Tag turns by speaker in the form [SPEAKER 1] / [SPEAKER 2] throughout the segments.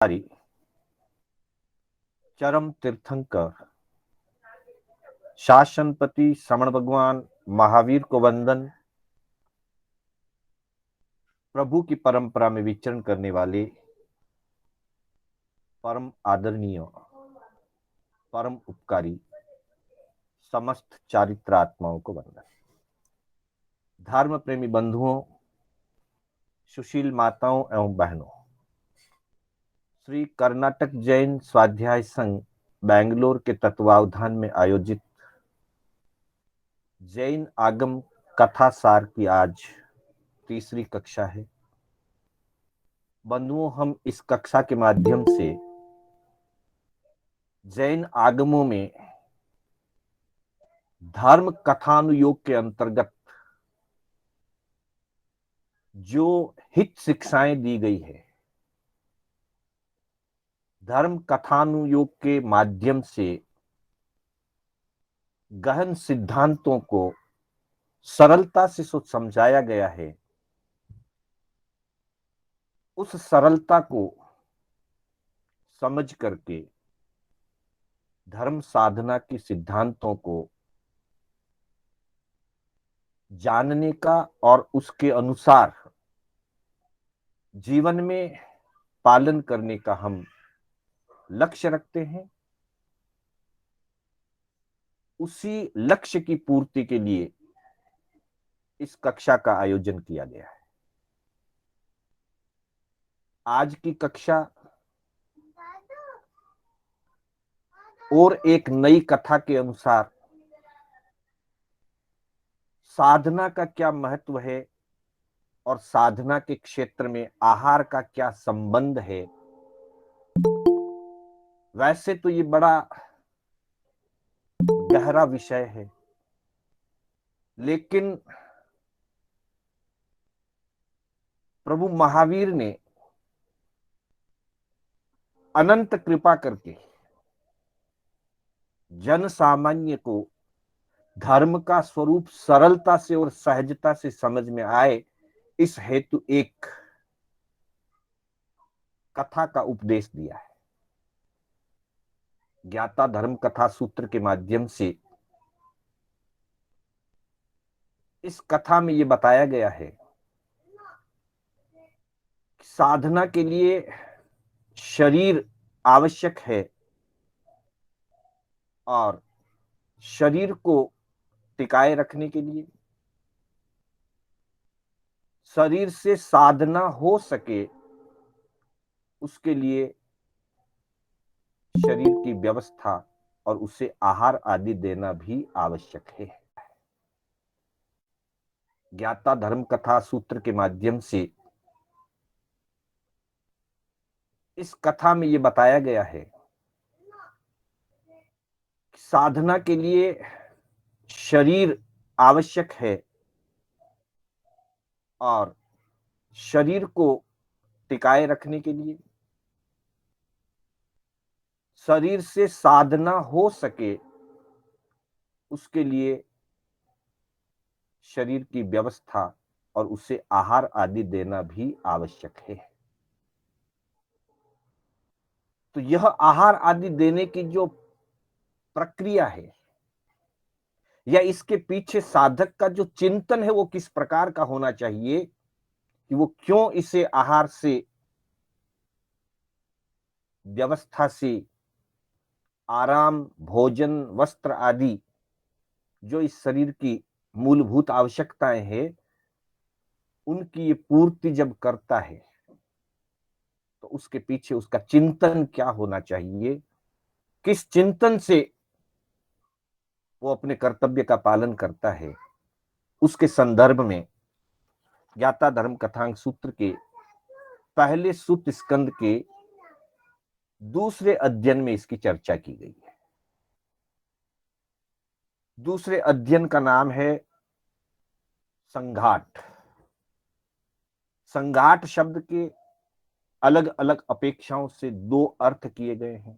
[SPEAKER 1] हमारी चरम तीर्थंकर शासनपति श्रवण भगवान महावीर को वंदन। प्रभु की परंपरा में विचरण करने वाले परम आदरणीय, परम उपकारी समस्त चारित्रात्माओं को वंदन। धर्म प्रेमी बंधुओं, सुशील माताओं एवं बहनों, श्री कर्नाटक जैन स्वाध्याय संघ बेंगलोर के तत्वावधान में आयोजित जैन आगम कथा सार की आज तीसरी कक्षा है। बंधुओं, हम इस कक्षा के माध्यम से जैन आगमों में धर्म कथानुयोग के अंतर्गत जो हित शिक्षाएं दी गई है, धर्म कथानुयोग के माध्यम से गहन सिद्धांतों को सरलता से समझाया गया है, उस सरलता को समझ करके धर्म साधना के सिद्धांतों को जानने का और उसके अनुसार जीवन में पालन करने का हम लक्ष्य रखते हैं। उसी लक्ष्य की पूर्ति के लिए इस कक्षा का आयोजन किया गया है। आज की कक्षा और एक नई कथा के अनुसार साधना का क्या महत्व है और साधना के क्षेत्र में आहार का क्या संबंध है। वैसे तो ये बड़ा गहरा विषय है, लेकिन प्रभु महावीर ने अनंत कृपा करके जन सामान्य को धर्म का स्वरूप सरलता से और सहजता से समझ में आए, इस हेतु एक कथा का उपदेश दिया है। ज्ञाता धर्म कथा सूत्र के माध्यम से इस कथा में यह बताया गया है कि साधना के लिए शरीर आवश्यक है और शरीर को टिकाए रखने के लिए, शरीर से साधना हो सके उसके लिए शरीर की व्यवस्था और उसे आहार आदि देना भी आवश्यक है। ज्ञाता धर्म कथा सूत्र के माध्यम से इस कथा में यह बताया गया है कि साधना के लिए शरीर आवश्यक है और शरीर को टिकाए रखने के लिए, शरीर से साधना हो सके उसके लिए शरीर की व्यवस्था और उसे आहार आदि देना भी आवश्यक है। तो यह आहार आदि देने की जो प्रक्रिया है या इसके पीछे साधक का जो चिंतन है वो किस प्रकार का होना चाहिए कि वो क्यों इसे आहार से, व्यवस्था से, आराम, भोजन, वस्त्र आदि जो इस शरीर की मूलभूत आवश्यकताएं हैं उनकी ये पूर्ति जब करता है तो उसके पीछे उसका चिंतन क्या होना चाहिए, किस चिंतन से वो अपने कर्तव्य का पालन करता है, उसके संदर्भ में ज्ञाता धर्म कथांग सूत्र के पहले सूत्र स्कंद के दूसरे अध्ययन में इसकी चर्चा की गई है। दूसरे अध्ययन का नाम है संघाट। संघाट शब्द के अलग अलग अपेक्षाओं से दो अर्थ किए गए हैं।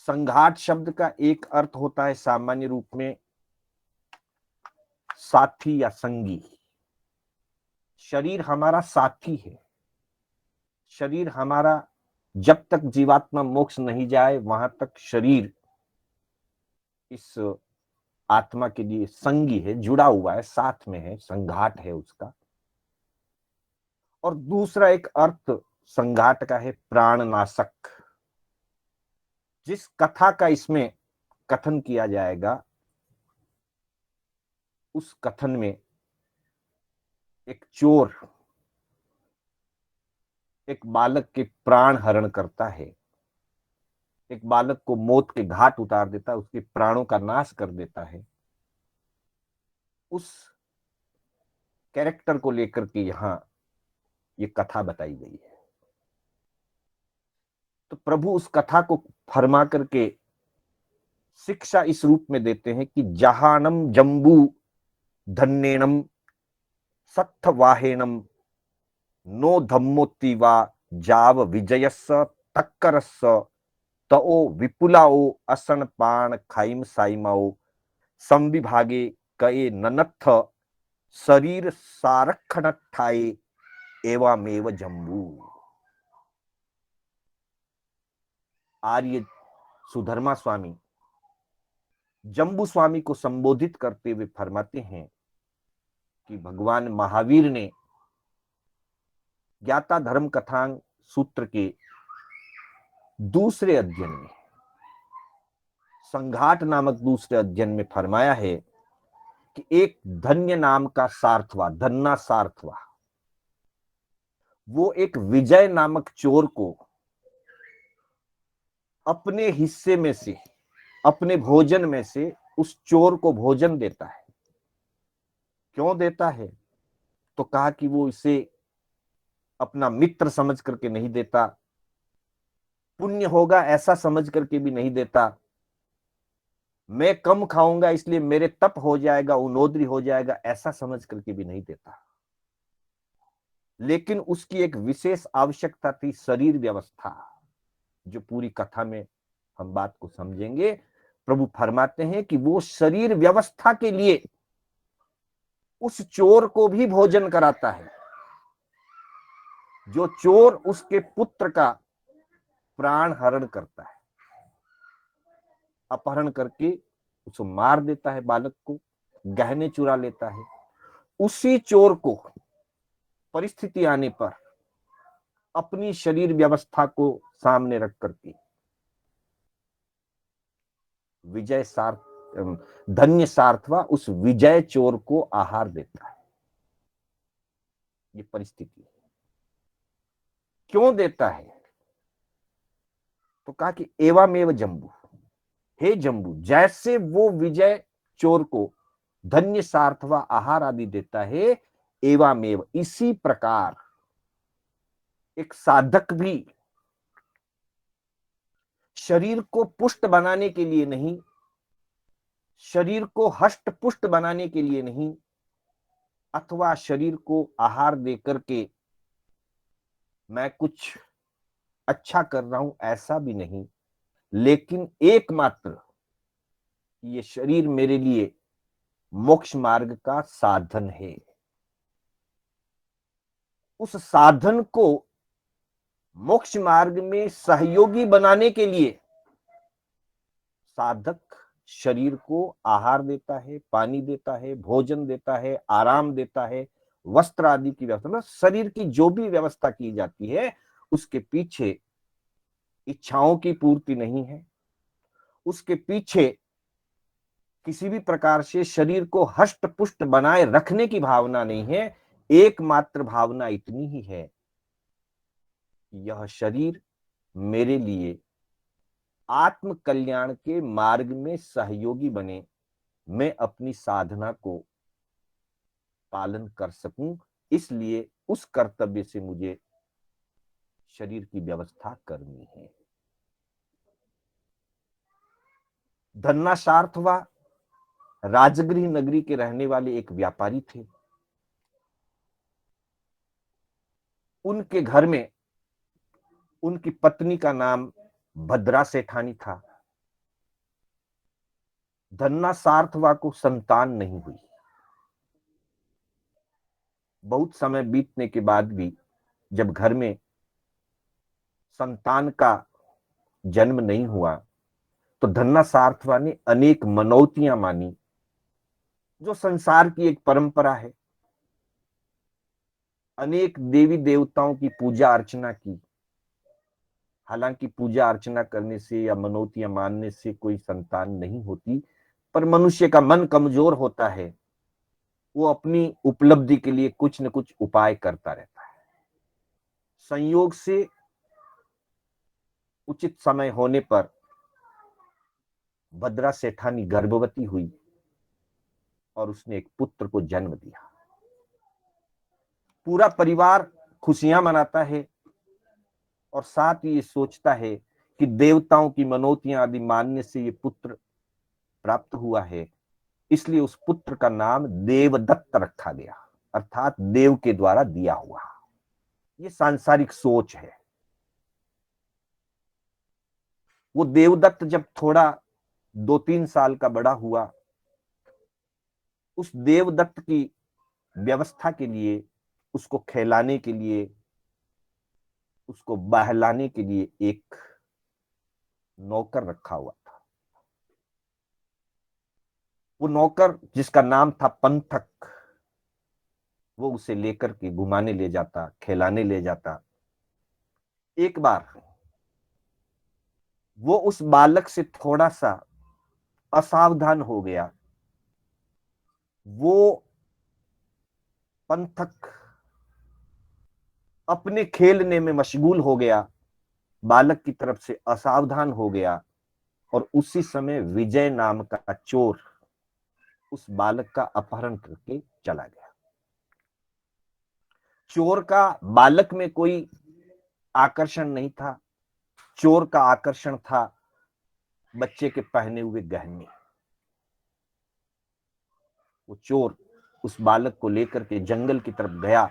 [SPEAKER 1] संघाट शब्द का एक अर्थ होता है सामान्य रूप में साथी या संगी। शरीर हमारा साथी है, शरीर हमारा जब तक जीवात्मा मोक्ष नहीं जाए वहां तक शरीर इस आत्मा के लिए संगी है, जुड़ा हुआ है, साथ में है, संघाट है उसका। और दूसरा एक अर्थ संघाट का है प्राणनाशक। जिस कथा का इसमें कथन किया जाएगा उस कथन में एक चोर एक बालक के प्राण हरण करता है, एक बालक को मौत के घाट उतार देता है, उसके प्राणों का नाश कर देता है। उस कैरेक्टर को लेकर के यहां ये कथा बताई गई है। तो प्रभु उस कथा को फरमा करके शिक्षा इस रूप में देते हैं कि जहानम जम्बू धन्येनम सत्थवाहेनम नो धम्मोत्तिवा जाव विजयस्स तक्करस्स तओ विपुलाओ असन पाण खाइम साइमाओ संविभागे कए ननत्थ शरीर सारखणठाए एवामेव जम्बू। आर्य सुधर्मा स्वामी जम्बू स्वामी को संबोधित करते हुए फरमाते हैं कि भगवान महावीर ने ज्ञाता धर्म कथांग सूत्र के दूसरे अध्ययन में, संघाट नामक दूसरे अध्ययन में फरमाया है कि एक धन्य नाम का सारथवा, धन्ना सारथवा, वो एक विजय नामक चोर को अपने हिस्से में से, अपने भोजन में से उस चोर को भोजन देता है। क्यों देता है? तो कहा कि वो इसे अपना मित्र समझ करके नहीं देता, पुण्य होगा ऐसा समझ करके भी नहीं देता, मैं कम खाऊंगा इसलिए मेरे तप हो जाएगा, उनोद्री हो जाएगा, ऐसा समझ करके भी नहीं देता। लेकिन उसकी एक विशेष आवश्यकता थी, शरीर व्यवस्था, जो पूरी कथा में हम बात को समझेंगे। प्रभु फरमाते हैं कि वो शरीर व्यवस्था के लिए उस चोर को भी भोजन कराता है। जो चोर उसके पुत्र का प्राण हरण करता है, अपहरण करके उसको मार देता है, बालक को गहने चुरा लेता है, उसी चोर को परिस्थिति आने पर अपनी शरीर व्यवस्था को सामने रख करके विजय सार्थ धन्य सार्थवा उस विजय चोर को आहार देता है। ये परिस्थिति है। क्यों देता है? तो कहा कि एवामेव जम्बू, हे जम्बू, जैसे वो विजय चोर को धन्य सार्थवा आहार आदि देता है, एवामेव इसी प्रकार एक साधक भी शरीर को पुष्ट बनाने के लिए नहीं, शरीर को हष्ट पुष्ट बनाने के लिए नहीं, अथवा शरीर को आहार देकर के मैं कुछ अच्छा कर रहा हूं ऐसा भी नहीं, लेकिन एकमात्र ये शरीर मेरे लिए मोक्ष मार्ग का साधन है। उस साधन को मोक्ष मार्ग में सहयोगी बनाने के लिए साधक शरीर को आहार देता है, पानी देता है, भोजन देता है, आराम देता है, वस्त्र आदि की व्यवस्था, मतलब शरीर की जो भी व्यवस्था की जाती है उसके पीछे इच्छाओं की पूर्ति नहीं है, उसके पीछे किसी भी प्रकार से शरीर को हष्ट पुष्ट बनाए रखने की भावना नहीं है। एकमात्र भावना इतनी ही है, यह शरीर मेरे लिए आत्म कल्याण के मार्ग में सहयोगी बने, मैं अपनी साधना को पालन कर सकूं, इसलिए उस कर्तव्य से मुझे शरीर की व्यवस्था करनी है। धन्नासार्थवा राजगृह नगरी के रहने वाले एक व्यापारी थे। उनके घर में उनकी पत्नी का नाम भद्रा सेठानी था। धन्नासार्थवा को संतान नहीं हुई। बहुत समय बीतने के बाद भी जब घर में संतान का जन्म नहीं हुआ तो धन्ना सार्थवा ने अनेक मनौतियां मानी, जो संसार की एक परंपरा है। अनेक देवी देवताओं की पूजा अर्चना की। हालांकि पूजा अर्चना करने से या मनौतियां मानने से कोई संतान नहीं होती, पर मनुष्य का मन कमजोर होता है, वो अपनी उपलब्धि के लिए कुछ न कुछ उपाय करता रहता है। संयोग से उचित समय होने पर भद्रा सेठानी गर्भवती हुई और उसने एक पुत्र को जन्म दिया। पूरा परिवार खुशियां मनाता है और साथ ही ये सोचता है कि देवताओं की मनौतियां आदि मानने से ये पुत्र प्राप्त हुआ है, इसलिए उस पुत्र का नाम देवदत्त रखा गया, अर्थात देव के द्वारा दिया हुआ। ये सांसारिक सोच है। वो देवदत्त जब थोड़ा 2-3 साल का बड़ा हुआ, उस देवदत्त की व्यवस्था के लिए, उसको खिलाने के लिए, उसको बहलाने के लिए एक नौकर रखा हुआ था। वो नौकर, जिसका नाम था पंथक, वो उसे लेकर के घुमाने ले जाता, खिलाने ले जाता। एक बार वो उस बालक से थोड़ा सा असावधान हो गया। वो पंथक अपने खेलने में मशगूल हो गया, बालक की तरफ से असावधान हो गया, और उसी समय विजय नाम का चोर उस बालक का अपहरण करके चला गया। चोर का बालक में कोई आकर्षण नहीं था, चोर का आकर्षण था बच्चे के पहने हुए गहने। वो चोर उस बालक को लेकर के जंगल की तरफ गया,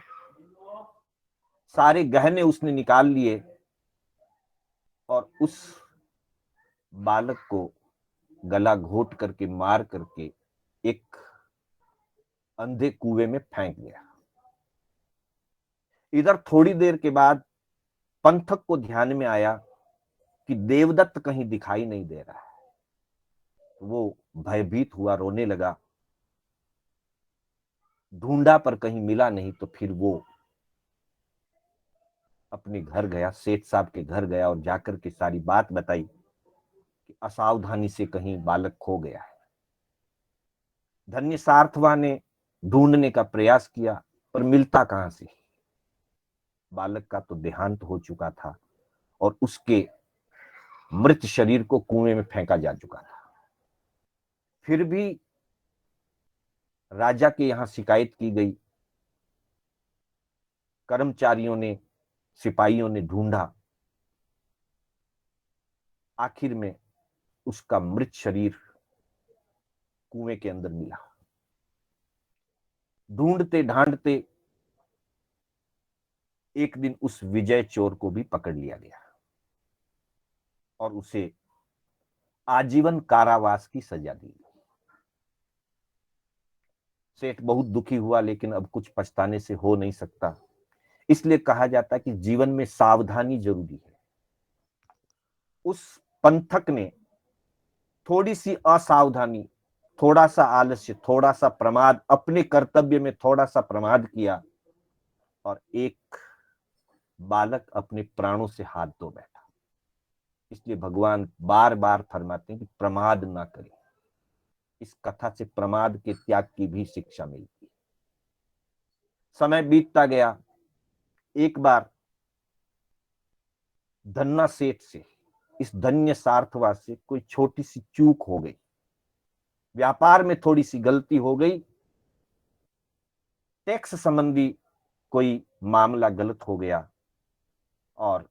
[SPEAKER 1] सारे गहने उसने निकाल लिए और उस बालक को गला घोट करके मार करके एक अंधे कुएं में फेंक दिया। इधर थोड़ी देर के बाद पंथक को ध्यान में आया कि देवदत्त कहीं दिखाई नहीं दे रहा है। वो भयभीत हुआ, रोने लगा। ढूंढा पर कहीं मिला नहीं, तो फिर वो अपने घर गया, सेठ साहब के घर गया और जाकर के सारी बात बताई कि असावधानी से कहीं बालक खो गया है। धन्य सार्थवा ने ढूंढने का प्रयास किया, पर मिलता कहां से। बालक का तो देहांत हो चुका था और उसके मृत शरीर को कुएं में फेंका जा चुका था। फिर भी राजा के यहां शिकायत की गई। कर्मचारियों ने, सिपाहियों ने ढूंढा, आखिर में उसका मृत शरीर कुएं के अंदर मिला। ढूंढते ढांढते एक दिन उस विजय चोर को भी पकड़ लिया गया और उसे आजीवन कारावास की सजा दी। सेठ बहुत दुखी हुआ, लेकिन अब कुछ पछताने से हो नहीं सकता, इसलिए कहा जाता है कि जीवन में सावधानी जरूरी है। उस पंथक ने थोड़ी सी असावधानी, थोड़ा सा आलस्य, थोड़ा सा प्रमाद, अपने कर्तव्य में थोड़ा सा प्रमाद किया और एक बालक अपने प्राणों से हाथ धो बैठा। इसलिए भगवान बार बार फरमाते हैं कि प्रमाद ना करें। इस कथा से प्रमाद के त्याग की भी शिक्षा मिलती है। समय बीतता गया। एक बार धन्ना सेठ से, इस धन्य सार्थवा से कोई छोटी सी चूक हो गई, व्यापार में थोड़ी सी गलती हो गई, टैक्स संबंधी कोई मामला गलत हो गया और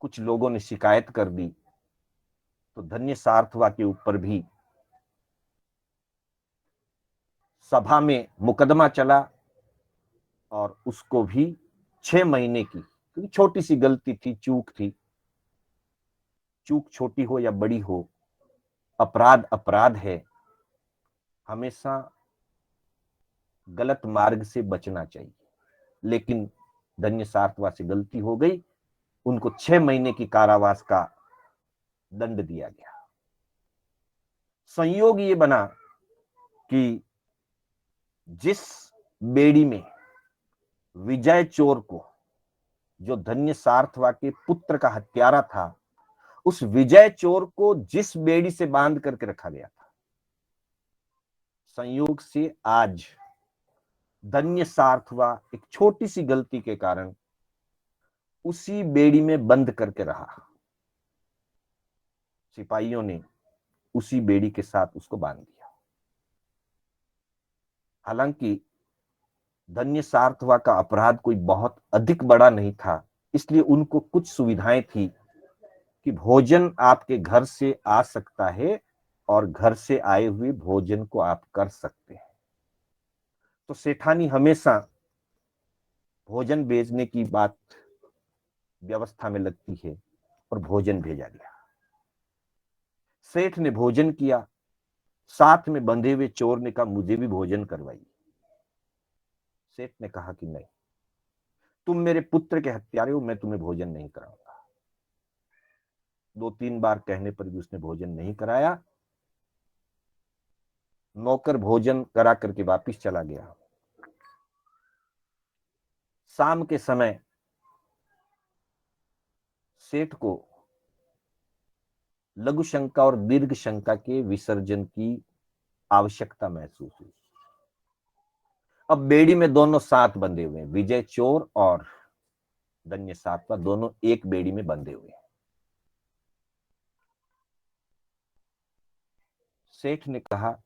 [SPEAKER 1] कुछ लोगों ने शिकायत कर दी। तो धन्य सार्थवा के ऊपर भी सभा में मुकदमा चला और उसको भी 6 महीने की, क्योंकि छोटी सी गलती थी, चूक थी। चूक छोटी हो या बड़ी हो, अपराध अपराध है। हमेशा गलत मार्ग से बचना चाहिए। लेकिन धन्य सार्थवा से गलती हो गई उनको 6 महीने की कारावास का दंड दिया गया। संयोग ये बना कि जिस बेड़ी में विजय चोर को, जो धन्य सारथवा के पुत्र का हत्यारा था, उस विजय चोर को जिस बेड़ी से बांध करके रखा गया था, संयोग से आज धन्य सारथवा एक छोटी सी गलती के कारण उसी बेड़ी में बंद करके रहा। सिपाहियों ने उसी बेड़ी के साथ उसको बांध दिया। हालांकि धन्य सारथवा का अपराध कोई बहुत अधिक बड़ा नहीं था, इसलिए उनको कुछ सुविधाएं थी कि भोजन आपके घर से आ सकता है और घर से आए हुए भोजन को आप कर सकते हैं। तो सेठानी हमेशा भोजन भेजने की बात व्यवस्था में लगती है और भोजन भेजा गया। सेठ ने भोजन किया, साथ में बंधे हुए चोर ने कहा मुझे भी भोजन करवाइए। सेठ ने कहा कि नहीं, तुम मेरे पुत्र के हत्यारे हो, मैं तुम्हें भोजन नहीं कराऊंगा। 2-3 बार कहने पर भी उसने भोजन नहीं कराया। नौकर भोजन करा करके वापिस चला गया। शाम के समय सेठ को लघु शंका और दीर्घ शंका के विसर्जन की आवश्यकता महसूस हुई। अब बेड़ी में दोनों साथ बंधे हुए हैं, विजय चोर और धन्य सारथवा दोनों एक बेड़ी में बंधे हुए हैं। सेठ ने कहा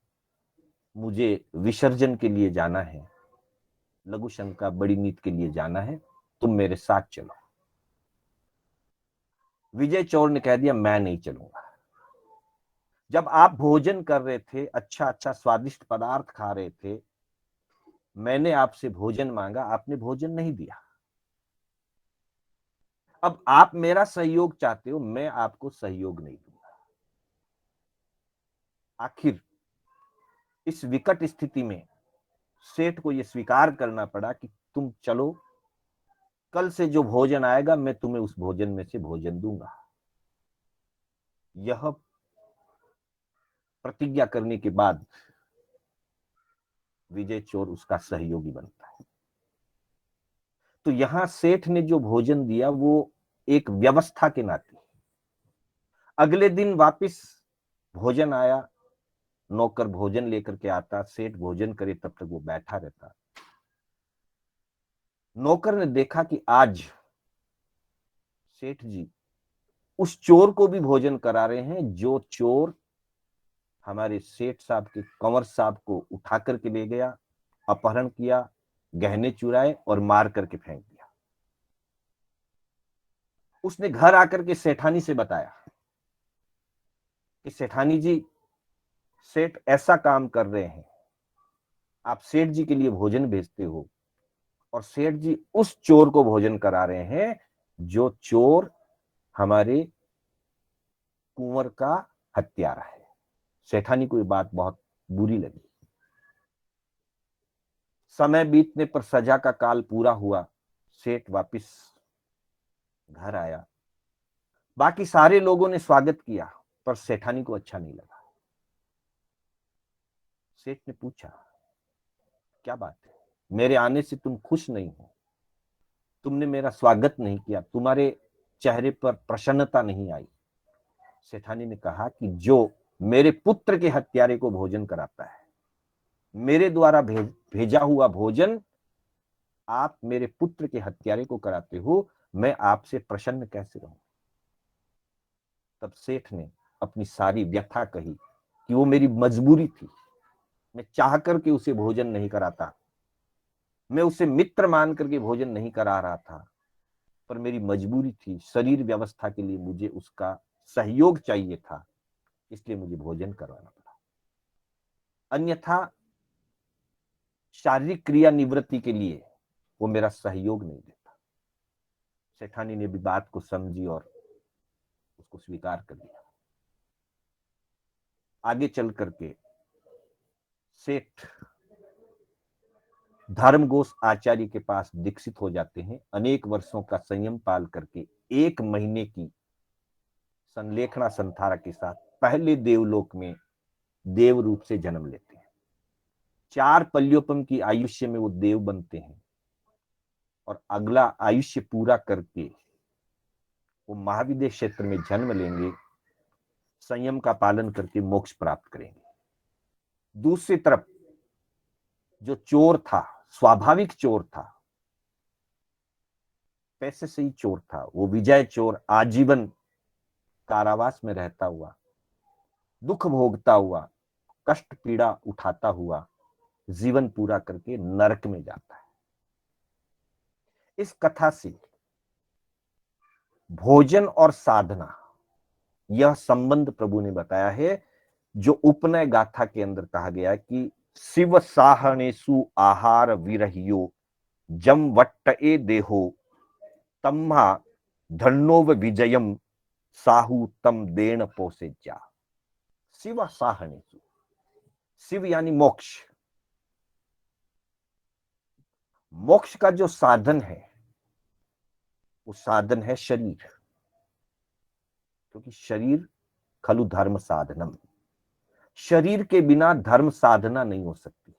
[SPEAKER 1] मुझे विसर्जन के लिए जाना है, लघु शंका बड़ी नीत के लिए जाना है, तुम मेरे साथ चलो। विजय चोर ने कह दिया मैं नहीं चलूंगा। जब आप भोजन कर रहे थे, अच्छा अच्छा स्वादिष्ट पदार्थ खा रहे थे, मैंने आपसे भोजन मांगा, आपने भोजन नहीं दिया। अब आप मेरा सहयोग चाहते हो, मैं आपको सहयोग नहीं दूंगा। आखिर इस विकट स्थिति में सेठ को यह स्वीकार करना पड़ा कि तुम चलो, कल से जो भोजन आएगा मैं तुम्हें उस भोजन में से भोजन दूंगा। यह प्रतिज्ञा करने के बाद विजय चोर उसका सहयोगी बनता है। तो यहां सेठ ने जो भोजन दिया वो एक व्यवस्था के नाते। अगले दिन वापस भोजन आया, नौकर भोजन लेकर के आता, सेठ भोजन करे तब तक वो बैठा रहता। नौकर ने देखा कि आज सेठ जी उस चोर को भी भोजन करा रहे हैं जो चोर हमारे सेठ साहब के कंवर साहब को उठा करके ले गया, अपहरण किया, गहने चुराए और मार करके फेंक दिया। उसने घर आकर के सेठानी से बताया कि सेठानी जी, सेठ ऐसा काम कर रहे हैं, आप सेठ जी के लिए भोजन भेजते हो और सेठ जी उस चोर को भोजन करा रहे हैं जो चोर हमारे कुंवर का हत्यारा है। सेठानी को ये बात बहुत बुरी लगी। समय बीतने पर सजा का काल पूरा हुआ, सेठ वापिस घर आया। बाकी सारे लोगों ने स्वागत किया पर सेठानी को अच्छा नहीं लगा। सेठ ने पूछा क्या बात है, मेरे आने से तुम खुश नहीं हो, तुमने मेरा स्वागत नहीं किया, तुम्हारे चेहरे पर प्रसन्नता नहीं आई। सेठानी ने कहा कि जो मेरे पुत्र के हत्यारे को भोजन कराता है, मेरे द्वारा भेजा हुआ भोजन आप मेरे पुत्र के हत्यारे को कराते हो, मैं आपसे प्रसन्न कैसे रहूं। तब सेठ ने अपनी सारी व्यथा कही कि वो मेरी मजबूरी थी, मैं चाह करके उसे भोजन नहीं कराता, मैं उसे मित्र मान करके भोजन नहीं करा रहा था, पर मेरी मजबूरी थी, शरीर व्यवस्था के लिए मुझे उसका सहयोग चाहिए था, इसलिए मुझे भोजन करवाना पड़ा। अन्यथा शारीरिक क्रिया निवृत्ति के लिए वो मेरा सहयोग नहीं देता। सेठानी ने भी बात को समझी और उसको स्वीकार कर लिया। आगे चल करके सेठ धर्मघोष आचार्य के पास दीक्षित हो जाते हैं। अनेक वर्षों का संयम पाल करके 1 महीने की संलेखना संथारा के साथ पहले देवलोक में देव रूप से जन्म लेते हैं। 4 पल्योपम की आयुष्य में वो देव बनते हैं और अगला आयुष्य पूरा करके वो महाविदेह क्षेत्र में जन्म लेंगे, संयम का पालन करके मोक्ष प्राप्त करेंगे। दूसरी तरफ जो चोर था, स्वाभाविक चोर था, पैसे से ही चोर था, वो विजय चोर आजीवन कारावास में रहता हुआ, दुख भोगता हुआ, कष्ट पीड़ा उठाता हुआ जीवन पूरा करके नरक में जाता है। इस कथा से भोजन और साधना, यह संबंध प्रभु ने बताया है, जो उपनय गाथा के अंदर कहा गया है कि शिव साहनेसु आहार विरहियो जम वट्ट ए देहो तम्हा धन्नोव विजयम साहु तम देण पोसे जा। शिव साहनेसु, शिव यानी मोक्ष, मोक्ष का जो साधन है वो साधन है शरीर, क्योंकि शरीर खलु धर्म साधनम, शरीर के बिना धर्म साधना नहीं हो सकती,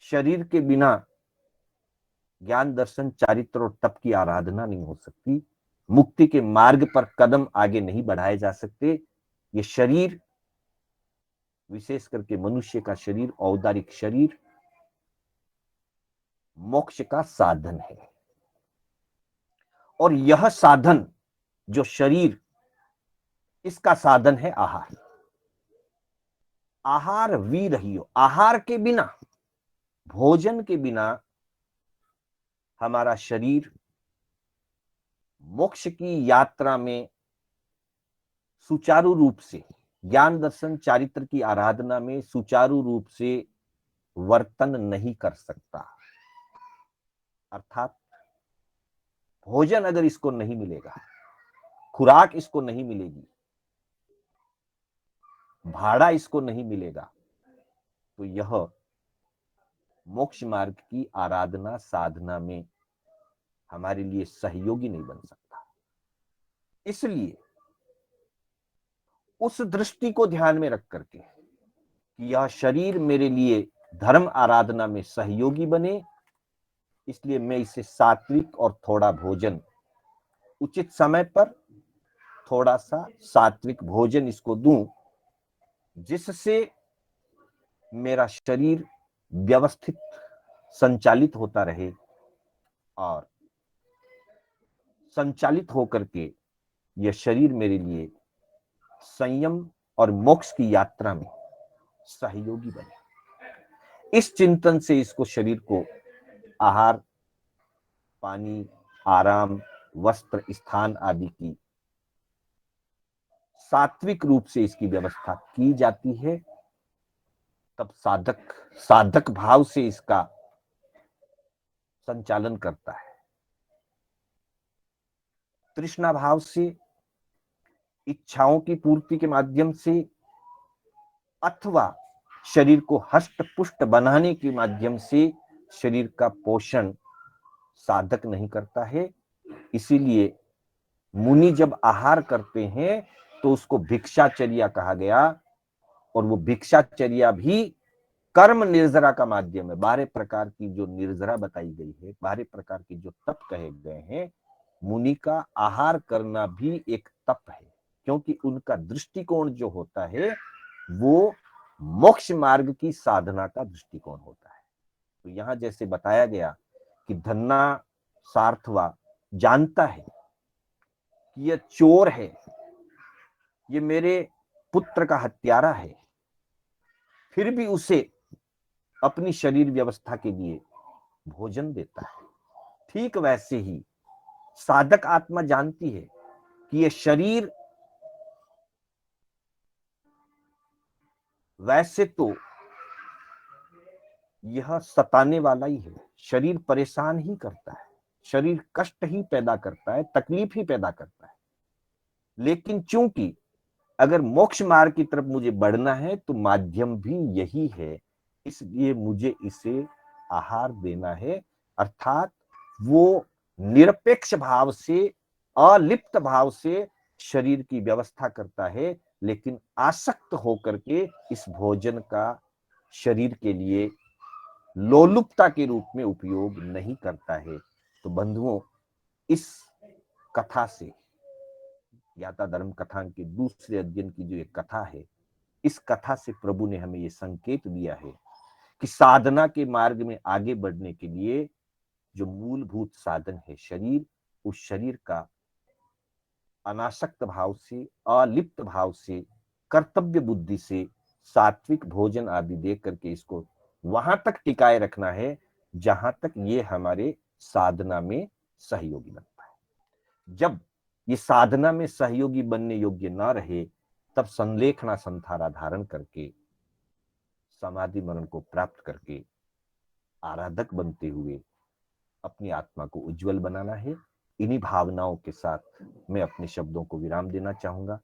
[SPEAKER 1] शरीर के बिना ज्ञान दर्शन चारित्र और तप की आराधना नहीं हो सकती, मुक्ति के मार्ग पर कदम आगे नहीं बढ़ाए जा सकते। ये शरीर, विशेष करके मनुष्य का शरीर, औदारिक शरीर, मोक्ष का साधन है। और यह साधन, जो शरीर, इसका साधन है आहार। आहार विरहियो, आहार के बिना, भोजन के बिना हमारा शरीर मोक्ष की यात्रा में सुचारू रूप से, ज्ञान दर्शन चारित्र की आराधना में सुचारू रूप से वर्तन नहीं कर सकता। अर्थात भोजन अगर इसको नहीं मिलेगा, खुराक इसको नहीं मिलेगी, भाड़ा इसको नहीं मिलेगा, तो यह मोक्ष मार्ग की आराधना साधना में हमारे लिए सहयोगी नहीं बन सकता। इसलिए उस दृष्टि को ध्यान में रख करके कि यह शरीर मेरे लिए धर्म आराधना में सहयोगी बने, इसलिए मैं इसे सात्विक और थोड़ा भोजन, उचित समय पर थोड़ा सा सात्विक भोजन इसको दूं, जिससे मेरा शरीर व्यवस्थित संचालित होता रहे और संचालित होकर के यह शरीर मेरे लिए संयम और मोक्ष की यात्रा में सहयोगी बने। इस चिंतन से इसको, शरीर को आहार, पानी, आराम, वस्त्र, स्थान आदि की सात्विक रूप से इसकी व्यवस्था की जाती है। तब साधक साधक भाव से इसका संचालन करता है। तृष्णा भाव से, इच्छाओं की पूर्ति के माध्यम से, अथवा शरीर को हष्ट पुष्ट बनाने के माध्यम से शरीर का पोषण साधक नहीं करता है। इसीलिए मुनि जब आहार करते हैं तो उसको भिक्षाचर्या कहा गया, और वो भिक्षाचर्या भी कर्म निर्जरा का माध्यम है। 12 प्रकार की जो निर्जरा बताई गई है, 12 प्रकार की जो तप कहे गए हैं, मुनि का आहार करना भी एक तप है, क्योंकि उनका दृष्टिकोण जो होता है वो मोक्ष मार्ग की साधना का दृष्टिकोण होता है। तो यहां जैसे बताया गया कि धन्ना सार्थवा जानता है कि यह चोर है, ये मेरे पुत्र का हत्यारा है, फिर भी उसे अपनी शरीर व्यवस्था के लिए भोजन देता है। ठीक वैसे ही साधक आत्मा जानती है कि यह शरीर वैसे तो यह सताने वाला ही है, शरीर परेशान ही करता है, शरीर कष्ट ही पैदा करता है, तकलीफ ही पैदा करता है, लेकिन चूंकि अगर मोक्ष मार्ग की तरफ मुझे बढ़ना है तो माध्यम भी यही है, इसलिए मुझे इसे आहार देना है। अर्थात वो निरपेक्ष भाव से, अलिप्त भाव से शरीर की व्यवस्था करता है, लेकिन आसक्त होकर के इस भोजन का शरीर के लिए लोलुपता के रूप में उपयोग नहीं करता है। तो बंधुओं, इस कथा से, ज्ञाता धर्म कथा के दूसरे अध्ययन की जो एक कथा है, इस कथा से प्रभु ने हमें ये संकेत दिया है कि साधना के मार्ग में आगे बढ़ने के लिए जो मूलभूत साधन है शरीर, उस शरीर का अनासक्त भाव से, अलिप्त भाव से, कर्तव्य बुद्धि से सात्विक भोजन आदि दे करके इसको वहां तक टिकाए रखना है जहां तक ये हमारे साधना में सहयोगी बनता है। जब ये साधना में सहयोगी बनने योग्य ना रहे, तब संलेखना संथारा धारण करके समाधि मरण को प्राप्त करके आराधक बनते हुए अपनी आत्मा को उज्जवल बनाना है। इन्हीं भावनाओं के साथ मैं अपने शब्दों को विराम देना चाहूंगा।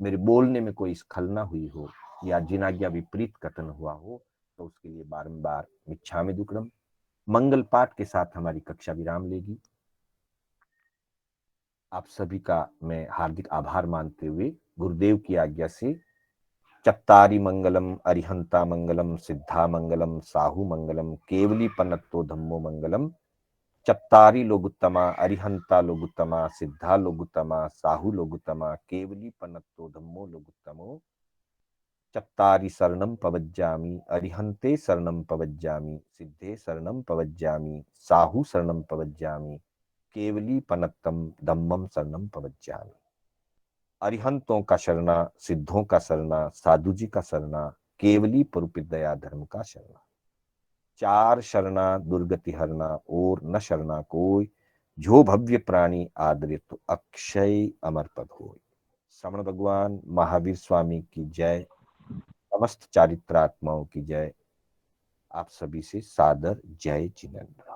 [SPEAKER 1] मेरे बोलने में कोई स्खलना हुई हो या जिनाज्ञा विपरीत कथन हुआ हो तो उसके लिए बारंबार मिच्छामि दुक्कडम। मंगल पाठ के साथ हमारी कक्षा विराम लेगी। आप सभी का मैं हार्दिक आभार मानते हुए गुरुदेव की आज्ञा से चत्तारि मंगलम अरिहंता मंगलम सिद्धा मंगलम साहू मंगलम केवली पनत्तो धम्मो मंगलम चत्तारि लोगुत्तमा अरिहंता लोगुत्तमा सिद्धा लोगुत्तमा साहू लोगुत्तमा केवली पनत्तो धम्मो लोगुत्तमो चत्तारि शरणं पवज्जामि अरिहन्ते शरणं पवज्जामि सिद्धे शरणं पवज्जामि साहू शरणं पवज्जामि केवली पनत्तम धम्मम शरणं पवज्जामि। अरिहंतों का शरणा, सिद्धों का शरणा, साधु जी का शरणा, केवली परुपित दया धर्म का शरणा। चार शरणा दुर्गति हरना और न शरणा कोई, जो भव्य प्राणी आदरे तो अक्षय अमर पद होय। श्रवण भगवान महावीर स्वामी की जय। समस्त चारित्रात्माओं की जय। आप सभी से सादर जय जिनेन्द्र।